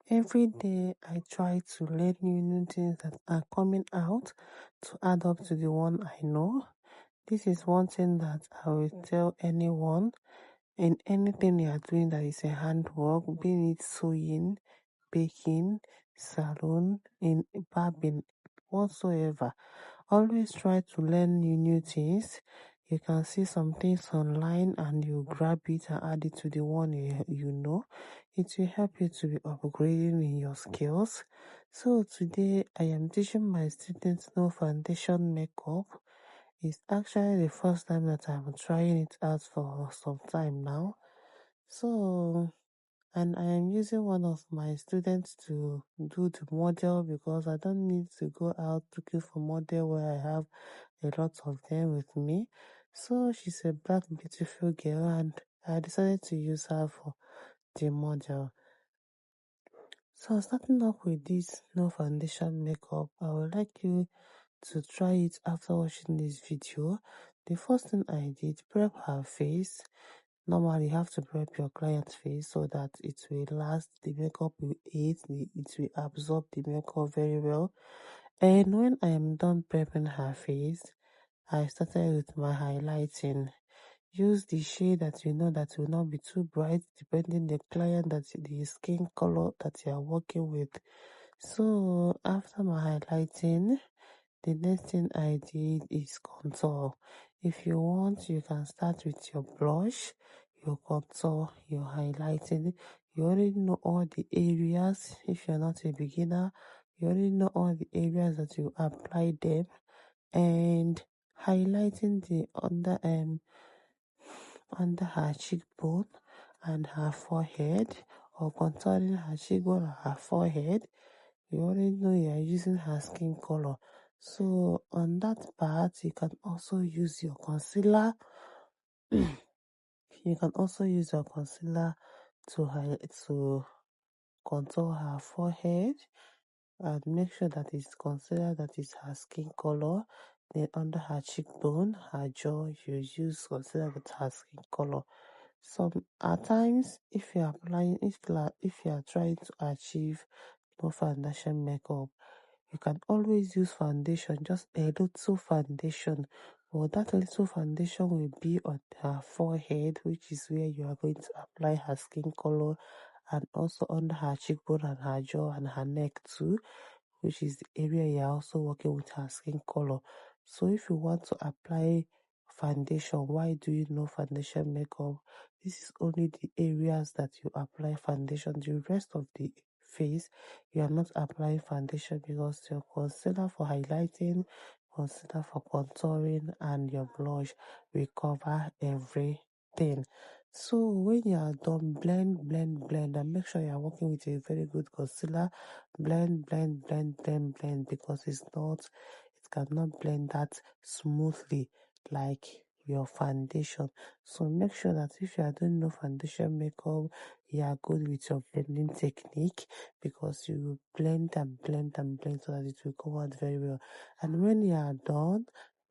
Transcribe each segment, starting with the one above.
Every day I try to learn new things that are coming out to add up to the one I know. This is one thing that I will tell anyone in anything you are doing that is a handwork, be it sewing, baking, salon, in barbing, whatsoever. Always try to learn new things. You can see some things online and you grab it and add it to the one you know. It will help you to be upgrading in your skills. So today I am teaching my students no foundation makeup. It's actually the first time that I'm trying it out for some time now. So, and I am using one of my students to do the model because I don't need to go out looking for model where I have a lot of them with me. So she's a black beautiful girl and I decided to use her for the model. So starting off with this no foundation makeup, I would like you to try it after watching this video. The first thing I did, prep her face. Normally you have to prep your client's face so that it will last, the makeup will aid, it will absorb the makeup very well. And when I am done prepping her face, I started with my highlighting. Use the shade that you know that will not be too bright depending the client, that the skin color that you are working with. So after my highlighting, the next thing I did is contour. If you want, you can start with your blush, your contour, your highlighting. You already know all the areas. If you're not a beginner, you already know all the areas that you apply them, and highlighting the under her cheekbone and her forehead, or contouring her cheekbone or her forehead. You already know you are using her skin color. So on that part, you can also use your concealer. You can also use your concealer to contour her forehead, and make sure that it's concealer that is her skin color. Then under her cheekbone, her jaw, you use concealer with her skin color. Some at times, if you are applying, if you are trying to achieve no foundation makeup, you can always use foundation, just a little foundation. But that little foundation will be on her forehead, which is where you are going to apply her skin color, and also under her cheekbone and her jaw and her neck too, which is the area you are also working with her skin color. So if you want to apply foundation, why do you know foundation makeup? This is only the areas that you apply foundation. The rest of the face, you are not applying foundation because your concealer for highlighting, concealer for contouring, and your blush will cover everything. So when you are done, blend, and make sure you are working with a very good concealer. Blend, because it cannot blend that smoothly like your foundation. So make sure that if you are doing no foundation makeup, you are good with your blending technique, because you blend so that it will come out very well. And when you are done,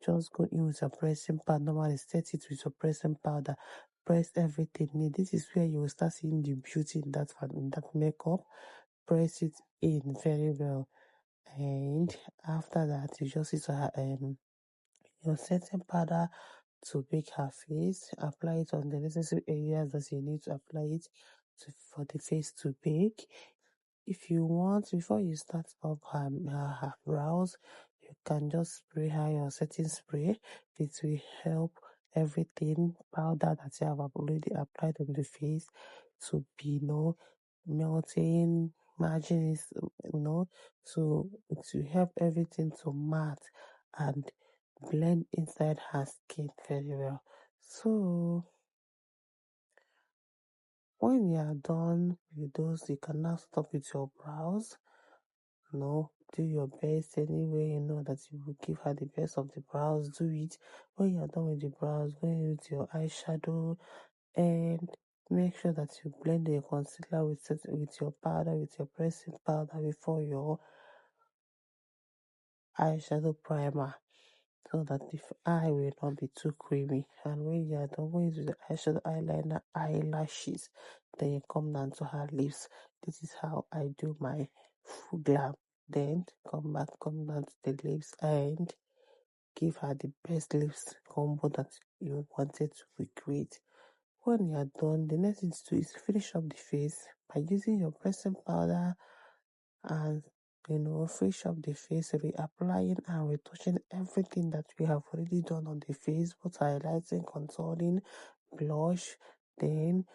just go in with your pressing powder. Normally set it with your pressing powder. Press everything in. This is where you will start seeing the beauty in that makeup. Press it in very well, and after that you just use your setting powder to bake her face. Apply it on the necessary areas that you need to apply it for the face to bake. If you want, before you start up her brows, you can just spray her your setting spray. It will help everything powder that you have already applied on the face to be melting. Margin is so it will help everything to matte and blend inside her skin very well. So when you are done with those, you can now stop with your brows. Do your best anyway. You know that you will give her the best of the brows. Do it. When you are done with the brows, go in with your eyeshadow, and make sure that you blend your concealer with your powder, with your pressing powder before your eyeshadow primer. so that the eye will not be too creamy. And when you are done, when you use the eyeshadow, eyeliner, eyelashes, then you come down to her lips. This is how I do my full glam. Then come down to the lips and give her the best lips combo that you wanted to recreate. When you are done, the next thing to do is finish up the face by using your pressing powder and finish up the face, reapplying and retouching everything that we have already done on the face, both highlighting, contouring, blush. Then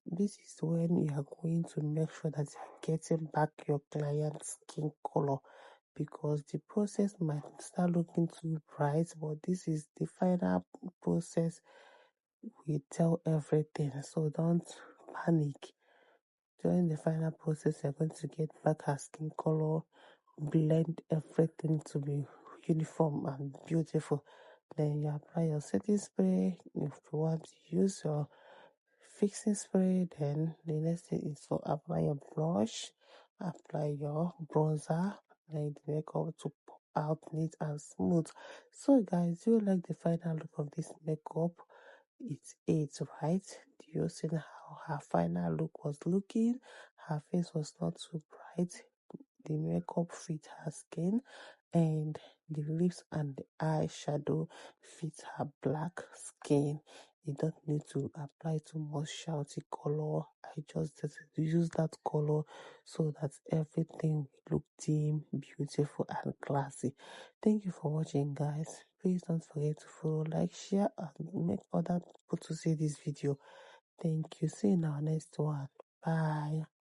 this is when you are going to make sure that you are getting back your client's skin color, because the process might start looking too bright, but this is the final process. We tell everything, so don't panic. During the final process, you're going to get back her skin color, blend everything to be uniform and beautiful. Then you apply your setting spray. If you want to use your fixing spray, then the next thing is to apply your blush, apply your bronzer, then the makeup to pop out neat and smooth. So guys, do you like the final look of this makeup? It's 8, right? Do you see how her final look was looking? Her face was not too bright. The makeup fit her skin, and the lips and the eyeshadow fit her black skin. You don't need to apply too much shouty color. I just use that color so that everything will look dim, beautiful and classy. Thank you for watching, guys. Please don't forget to follow, like, share and make other people to see this video. Thank you. See you in our next one. Bye.